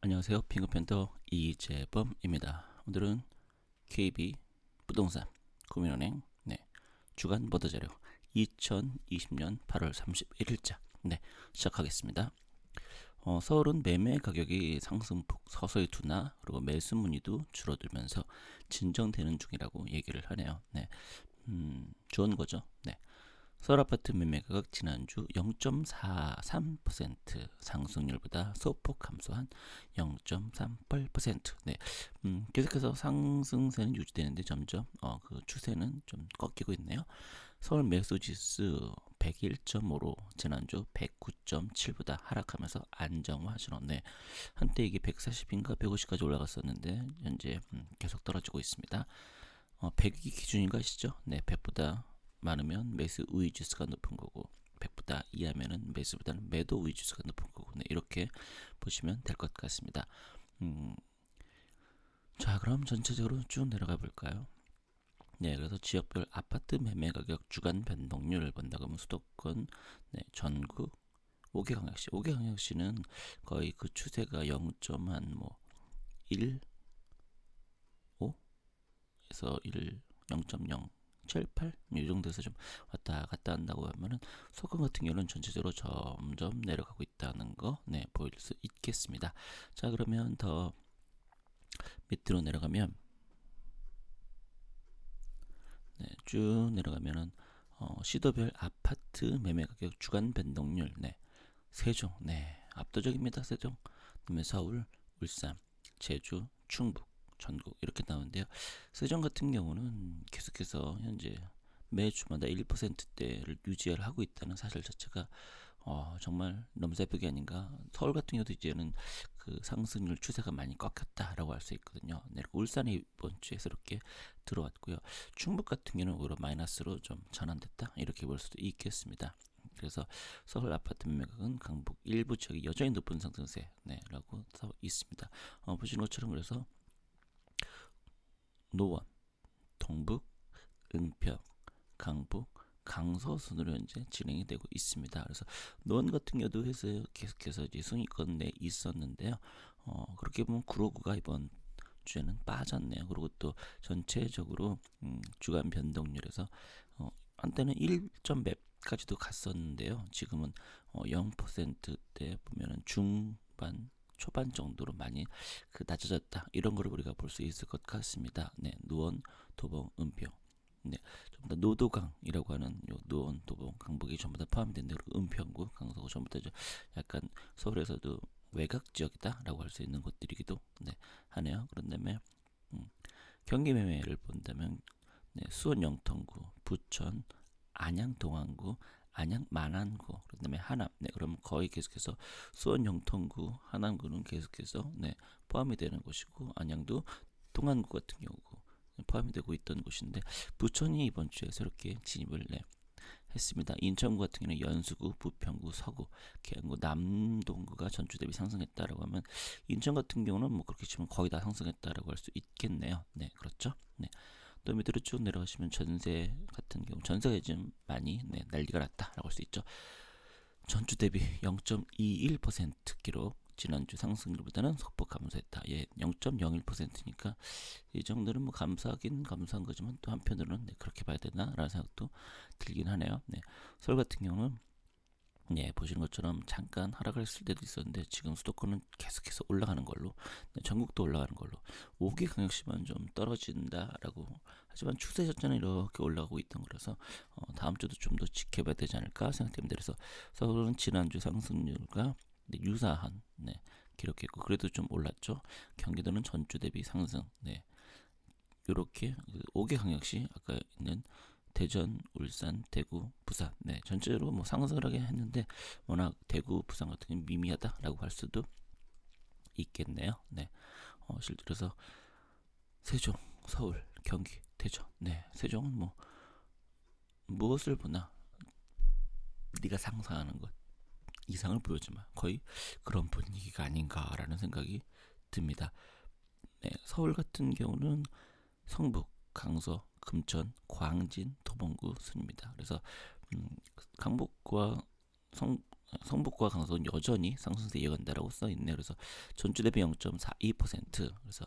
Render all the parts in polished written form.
안녕하세요. 핑크팬더 이재범입니다. 오늘은 KB 부동산 국민은행 주간 보도자료 2020년 8월 31일자 시작하겠습니다. 서울은 매매 가격이 상승폭 서서히 둔화, 그리고 매수 문의도 줄어들면서 진정되는 중이라고 얘기를 하네요. 좋은 거죠. 서울 아파트 매매 가격 지난주 0.43% 상승률보다 소폭 감소한 0.38%. 계속해서 상승세는 유지되는데 점점 그 추세는 좀 꺾이고 있네요. 서울 매수 지수 101.5로 지난주 109.7보다 하락하면서 안정화 신호. 한때 이게 140인가 150까지 올라갔었는데 현재 계속 떨어지고 있습니다. 100이 기준인 거 아시죠? 100보다 많으면 매수 우위 지수가 높은 거고 100보다 이하면은 매수보다는 매도 우위 지수가 높은 거고 이렇게 보시면 될 것 같습니다. 자, 그럼 전체적으로 쭉 내려가 볼까요? 그래서 지역별 아파트 매매 가격 주간 변동률을 본다 그러면 수도권, 전국, 5개광역시, 5개광역시는 거의 그 추세가 0.1, 5에서 1, 0.0 7, 8? 이 정도에서 좀 왔다 갔다 한다고 하면은 소금 같은 경우는 전체적으로 점점 내려가고 있다는 거 보일 수 있겠습니다. 자, 그러면 더 밑으로 내려가면 쭉 내려가면은 시도별 아파트 매매 가격 주간 변동률 세종 압도적입니다. 세종, 그다음에 서울, 울산, 제주, 충북, 전국 이렇게 나오는데요. 세종 같은 경우는 계속해서 현재 매주마다 1%대를 유지를 하고 있다는 사실 자체가 정말 넘사벽이 아닌가. 서울 같은 경우도 이제는 그 상승률 추세가 많이 꺾였다라고 할 수 있거든요. 그리고 울산이 이번 주에 새롭게 들어왔고요. 충북 같은 경우는 오히려 마이너스로 좀 전환됐다 이렇게 볼 수도 있겠습니다. 그래서 서울 아파트 매매가격은 강북 일부 지역이 여전히 높은 상승세라고 써 있습니다. 보시는 것처럼 그래서 노원, 동북, 은평, 강북, 강서 순으로 현재 진행이 되고 있습니다. 그래서 노원 같은 경우도 해서 계속해서 이제 순위권 내에 있었는데요. 그렇게 보면 구로구가 이번 주에는 빠졌네요. 그리고 또 전체적으로 주간 변동률에서 한때는 1점 맵까지도 갔었는데요. 지금은 0%대 보면은 중반 초반 정도로 많이 그 낮아졌다 이런 걸 우리가 볼 수 있을 것 같습니다. 노원, 도봉, 은평. 전부 다 노도강이라고 하는 요 노원, 도봉, 강북이 전부 다 포함이 된다. 그리고 은평구, 강서구 전부 다 약간 서울에서도 외곽 지역이다라고 할 수 있는 곳들이기도 하네요. 그런 다음에 경기 매매를 본다면 수원 영통구, 부천, 안양 동안구, 안양 만안구, 그다음에 하남. 그럼 거의 계속해서 수원 영통구, 하남구는 계속해서 포함이 되는 곳이고 안양도 동안구 같은 경우고 포함이 되고 있던 곳인데 부천이 이번 주에 새롭게 진입을 했습니다. 인천구 같은 경우는 연수구, 부평구, 서구, 계양구, 남동구가 전주 대비 상승했다라고 하면 인천 같은 경우는 뭐 그렇게 치면 거의 다 상승했다라고 할 수 있겠네요. 그렇죠. 또 밑으로 쭉 내려가시면 전세 같은 경우 전세가 좀 많이 난리가 났다라고 할 수 있죠. 전주 대비 0.21% 기록, 지난주 상승률보다는 소폭 감소했다. 0.01%니까 이 정도는 뭐 감사하긴 감사한 거지만 또 한편으로는 그렇게 봐야 되나라는 생각도 들긴 하네요. 서울 같은 경우는 보시는 것처럼 잠깐 하락을 했을 때도 있었는데 지금 수도권은 계속해서 올라가는 걸로, 전국도 올라가는 걸로, 5개 광역시만 좀 떨어진다라고 하지만 추세 자체는 이렇게 올라가고 있던 거라서 다음 주도 좀 더 지켜봐야 되지 않을까 생각됩니다. 그래서 서울은 지난주 상승률과 유사한 기록했고 그래도 좀 올랐죠. 경기도는 전주 대비 상승. 이렇게 5개 광역시 아까 있는 대전, 울산, 대구, 부산 전체적으로 뭐 상승을 하게 했는데 워낙 대구, 부산 같은 경우는 미미하다라고 할 수도 있겠네요. 실제로서 세종, 서울, 경기, 대전. 세종은 뭐 무엇을 보나 네가 상상하는 것 이상을 보여주마. 거의 그런 분위기가 아닌가라는 생각이 듭니다. 서울 같은 경우는 성북, 강서, 금천, 광진, 도봉구 순입니다. 그래서 강북과 성북과 강서는 여전히 상승세 이어간다라고 써 있네요. 그래서 전주 대비 0.42%. 그래서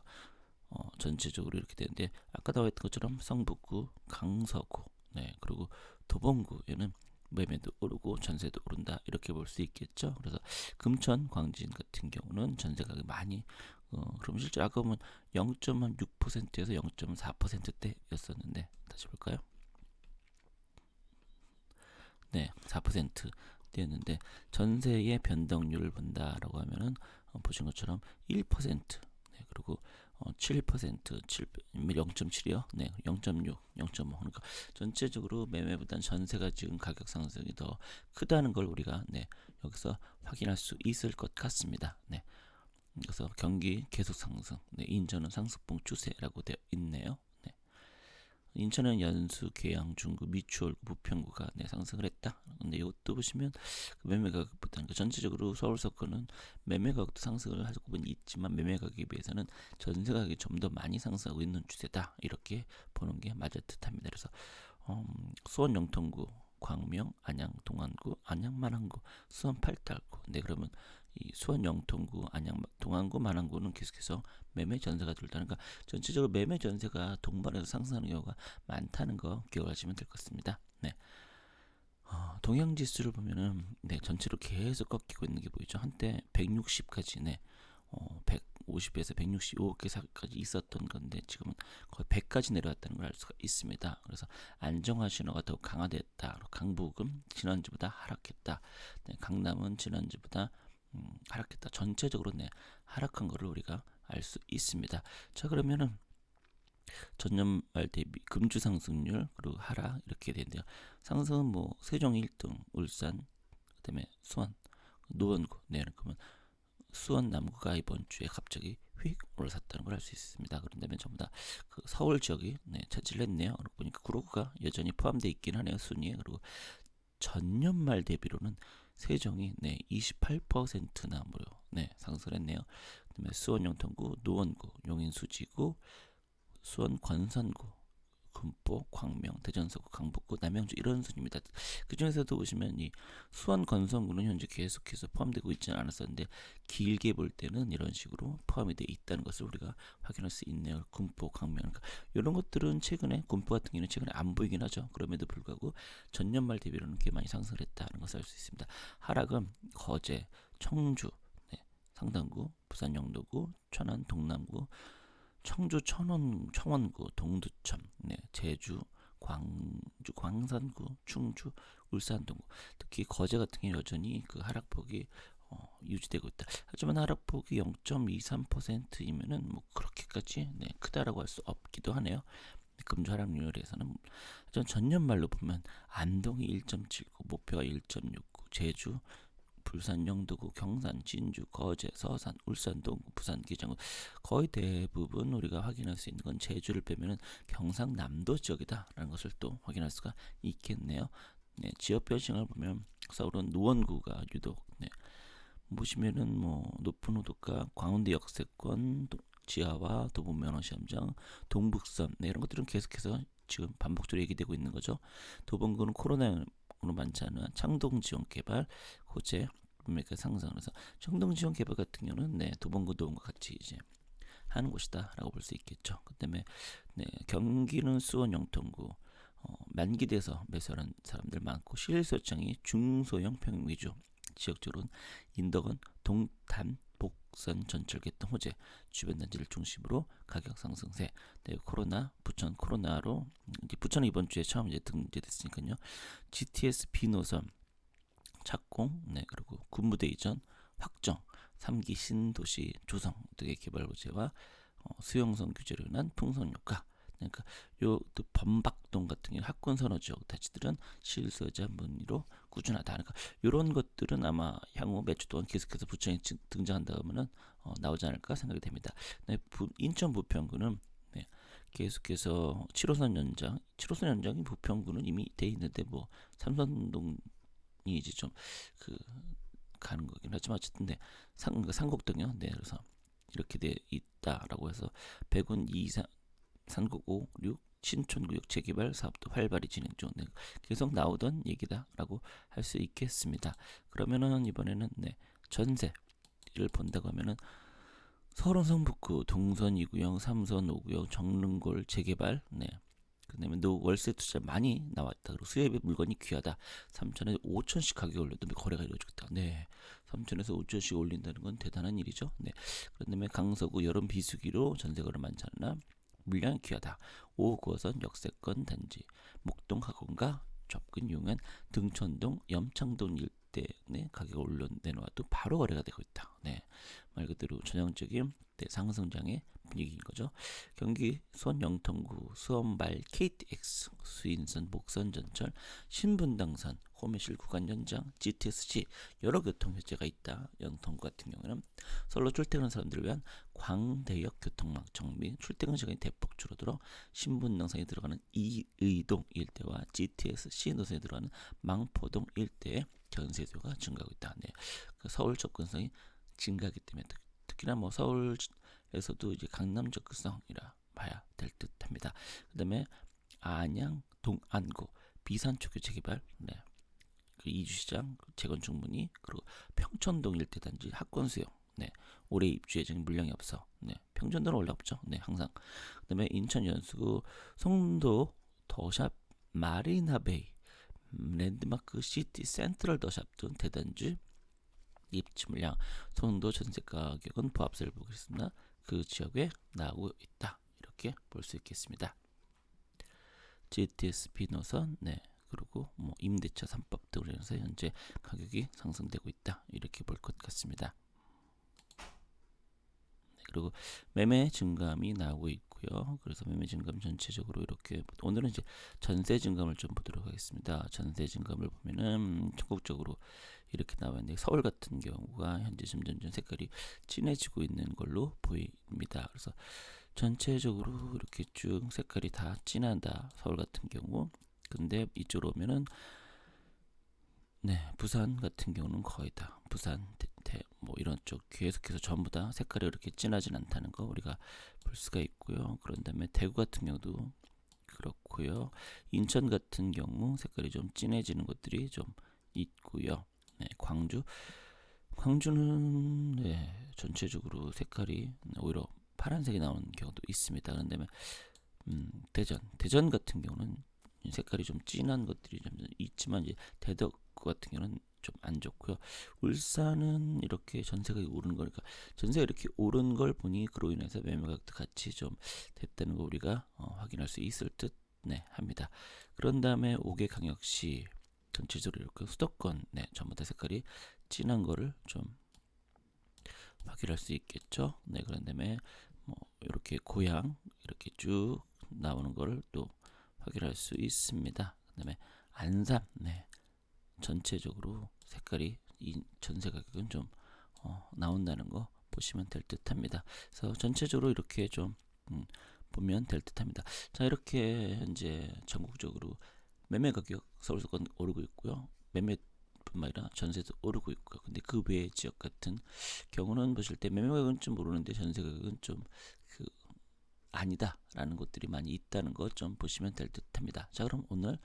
전체적으로 이렇게 되는데 아까 나와 있던 것처럼 성북구, 강서구, 네, 그리고 도봉구에는 매매도 오르고 전세도 오른다 이렇게 볼 수 있겠죠. 그래서 금천, 광진 같은 경우는 전세 가격이 많이 그럼 실제 아까 보면 0.6%에서 0.4%대였었는데 다시 볼까요? 네, 4%대였는데 전세의 변동률을 본다라고 하면은 보신 것처럼 1%, 네, 그리고 7%, 0.7이요. 네, 0.6, 0.5. 그러니까 전체적으로 매매보다는 전세가 지금 가격 상승이 더 크다는 걸 우리가 네, 여기서 확인할 수 있을 것 같습니다. 네. 그래서 경기 계속 상승, 네, 인천은 상승폭 추세라고 되어 있네요. 네. 인천은 연수, 계양, 중구, 미추홀, 부평구가 네, 상승을 했다. 근데 이것도 보시면 그 매매 가격보다는 전체적으로 서울 서권은 매매 가격도 상승을 하고 있지만 매매 가격에 비해서는 전세 가격이 좀 더 많이 상승하고 있는 추세다. 이렇게 보는 게 맞을 듯합니다. 그래서 수원 영통구, 광명, 안양 동안구, 안양 만안구, 수원 팔달구. 네, 그러면 이 수원 영통구, 안양 동안구, 만안구는 계속해서 매매 전세가 들다는 가 전체적으로 매매 전세가 동반해서 상승하는 경우가 많다는 거 기억하시면 될 것 같습니다. 네. 동양 지수를 보면은 네, 전체로 계속 꺾이고 있는 게 보이죠. 한때 160까지 네. 150에서 165까지 있었던 건데 지금은 거의 100까지 내려왔다는 걸 알 수가 있습니다. 그래서 안정화 신호가 더욱 강화됐다. 강북은 지난주보다 하락했다. 네, 강남은 지난주보다 하락했다. 전체적으로 네, 하락한 거를 우리가 알 수 있습니다. 자, 그러면은 전년 말 대비 금주 상승률 그리고 하락 이렇게 되는데요. 상승은 뭐 세종 1등, 울산, 그다음에 수원, 노원구. 네, 그러면 수원 남구가 이번 주에 갑자기 휙 올라섰다는 걸 알 수 있습니다. 그런다면 전부 다 그 서울 지역이 네, 차지를 했네요. 그러고 보니까 구로구가 여전히 포함되어 있긴 하네요. 순위에. 그리고 전년 말 대비로는 세종이 네, 28%나 무려 네, 상승을 했네요. 그다음에 수원 영통구, 노원구, 용인 수지구, 수원 관산구, 금포, 광명, 대전서구, 강북구, 남양주 이런 순입니다. 그 중에서도 보시면 이 수원 건성구는 현재 계속해서 포함되고 있지는 않았었는데 길게 볼 때는 이런 식으로 포함이 되어 있다는 것을 우리가 확인할 수 있네요. 금포, 광명 그러니까 이런 것들은 최근에 금포 같은 경우는 최근에 안 보이긴 하죠. 그럼에도 불구하고 전년 말 대비로는 꽤 많이 상승을 했다는 것을 알 수 있습니다. 하락은 거제, 청주, 네, 상당구, 부산 영도구, 천안 동남구, 청주 청원구, 동두천, 네, 제주, 광주, 광산구, 충주, 울산 동구. 특히 거제 같은 경우 여전히 그 하락폭이 유지되고 있다. 하지만 하락폭이 0.23%이면은 뭐 그렇게까지 네, 크다라고 할 수 없기도 하네요. 금주 하락률에서는 전년 말로 보면 안동이 1.79, 목표가 1.69, 제주 불산, 영도구, 경산, 진주, 거제, 서산, 울산, 동구, 부산, 기장구 거의 대부분 우리가 확인할 수 있는 건 제주를 빼면은 경상남도 지역이다라는 것을 또 확인할 수가 있겠네요. 네, 지역별 싱을 보면 서울은 노원구가 유독 네, 보시면은 뭐 높은 호도가 광운대 역세권 지하와 도보 면허 시험장 동북선 네, 이런 것들은 계속해서 지금 반복적으로 얘기되고 있는 거죠. 도봉구는 코로나로 많지 않은 창동 지원 개발, 호재 매매 상승을 해서 창동 지원 개발 같은 경우는 네, 도봉구 도봉과 같이 이제 하는 곳이다라고 볼 수 있겠죠. 그다음에 네, 경기는 수원 영통구 만기돼서 매수하는 사람들 많고 실소장이 중소형 평형 위주 지역적으로는 인덕은 동탄 복선 전철 개통 호재 주변 단지를 중심으로 가격 상승세. 네, 코로나 부천 코로나로 이제 부천은 이번 주에 처음 이제 등재됐으니까요. GTS B 노선 착공, 네, 그리고 군부대 이전 확정, 3기 신도시 조성 등의 개발 호재와 수용성 규제로 인한 풍선 효과. 그러니까 요또 범박동 같은 경우 학군 선호 지역 단지들은 실소유자 문의로 꾸준하다. 그러니까 이런 것들은 아마 향후 몇 주 동안 계속해서 부천에 등장한다 하면은 나오지 않을까 생각이 됩니다. 네, 인천 부평구는 네, 계속해서 7호선 연장이 부평구는 이미 돼 있는데 뭐 삼선동 이제 좀 그 가는 거긴 하지만 어쨌든 네, 상곡동이요. 네, 그래서 이렇게 돼 있다라고 해서 100원 2, 3, 산곡 5, 6, 신촌구역 재개발 사업도 활발히 진행 중. 네, 계속 나오던 얘기다라고 할 수 있겠습니다. 그러면은 이번에는 네, 전세를 본다고 하면은 서울 성북구 동선 2구역, 3선 5구역, 정릉골 재개발. 네. 그다음에 너 월세 투자 많이 나왔다. 그리고 수혜비 물건이 귀하다. 3천에서 5천씩 가격 올려도 거래가 이루어지고 있다. 네. 3천에서 5천씩 올린다는 건 대단한 일이죠. 네. 그다음에 강서구 여름 비수기로 전세 거래 많지 않나? 물량이 귀하다. 5호선 역세권 단지, 목동 학원가 접근 용한 등촌동 염창동 일대 네, 가격을 올려내놓아도 바로 거래가 되고 있다. 네. 말 그대로 전형적인 네, 상승장의 분위기인 거죠. 경기 수원 영통구 수원발 KTX 수인선 목선 전철 신분당선 호매실 구간 연장 GTS-C 여러 교통 혜택가 있다. 영통구 같은 경우는 서울로 출퇴근하는 사람들을 위한 광대역 교통망 정비, 출퇴근 시간이 대폭 줄어들어 신분당선에 들어가는 이의동 일대와 GTS-C 노선에 들어가는 망포동 일대의 전세료가 증가하고 있다. 네. 그 서울 접근성이 증가하기 때문에 특히나 뭐 서울에서도 이제 강남 접근성이라 봐야 될 듯합니다. 그다음에 안양 동안구 비산 초교 재개발, 네. 그 이주시장 재건축 문의, 그리고 평촌동 일대 단지 학권 수용, 네. 올해 입주 예정 물량이 없어. 네. 평촌도는 원래 없죠. 네, 항상. 그다음에 인천 연수구 송도 더샵 마리나베이 랜드마크 시티 센트럴 더샵 등 대단지 입주 물량, 송도 전세 가격은 부합세를 보고 있습니다. 그 지역에 나오고 있다. 이렇게 볼 수 있겠습니다. GTS-B 노선, 네, 그리고 뭐 임대차 3법 등으로 인해서 현재 가격이 상승되고 있다. 이렇게 볼 것 같습니다. 네, 그리고 매매 증감이 나오고 있고요. 그래서 매매 증감 전체적으로 이렇게 오늘은 이제 전세 증감을 좀 보도록 하겠습니다. 전세 증감을 보면은 전국적으로 이렇게 나와 있는데 서울 같은 경우가 현재 점점 색깔이 진해지고 있는 걸로 보입니다. 그래서 전체적으로 이렇게 쭉 색깔이 다 진하다. 서울 같은 경우. 근데 이쪽으로 오면은 네, 부산 같은 경우는 거의 다 부산, 뭐 이런 쪽 계속해서 전부 다 색깔이 이렇게 진하진 않다는 거 우리가 볼 수가 있고요. 그런 다음에 대구 같은 경우도 그렇고요. 인천 같은 경우 색깔이 좀 진해지는 것들이 좀 있고요. 네, 광주는 네, 전체적으로 오히려 파란색이 나오는 경우도 있습니다. 그런 다음에 대전 같은 경우는 색깔이 좀 진한 것들이 좀 있지만 이제 대덕 같은 경우는 좀 안 좋고요. 울산은 이렇게 전세가 오르는 거니까 전세가 이렇게 오른 걸 보니 그로 인해서 매매 가격도 같이 좀 됐다는 거 우리가 확인할 수 있을 듯 네, 합니다. 그런 다음에 오개광역시 전체적으로 이렇게 수도권 네, 전부 다 색깔이 진한 거를 좀 확인할 수 있겠죠. 네, 그런 다음에 뭐 이렇게 고양 이렇게 쭉 나오는 거를 또 확인할 수 있습니다. 그다음에 안산, 네, 전체적으로 색깔이 이 전세 가격은 좀 나온다는 거 보시면 될 듯합니다. 그래서 전체적으로 이렇게 좀 보면 될 듯합니다. 자, 이렇게 현재 전국적으로 매매 가격 서울 수도권 오르고 있고요. 매매뿐만 아니라 전세도 오르고 있고요. 근데 그 외의 지역 같은 경우는 보실 때 매매 가격은 좀 오르는데 전세 가격은 좀 그 아니다라는 곳들이 많이 있다는 거 좀 보시면 될 듯합니다. 자, 그럼 오늘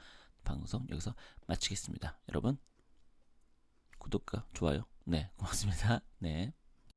방송 여기서 마치겠습니다. 여러분 구독과 좋아요 네 고맙습니다. 네.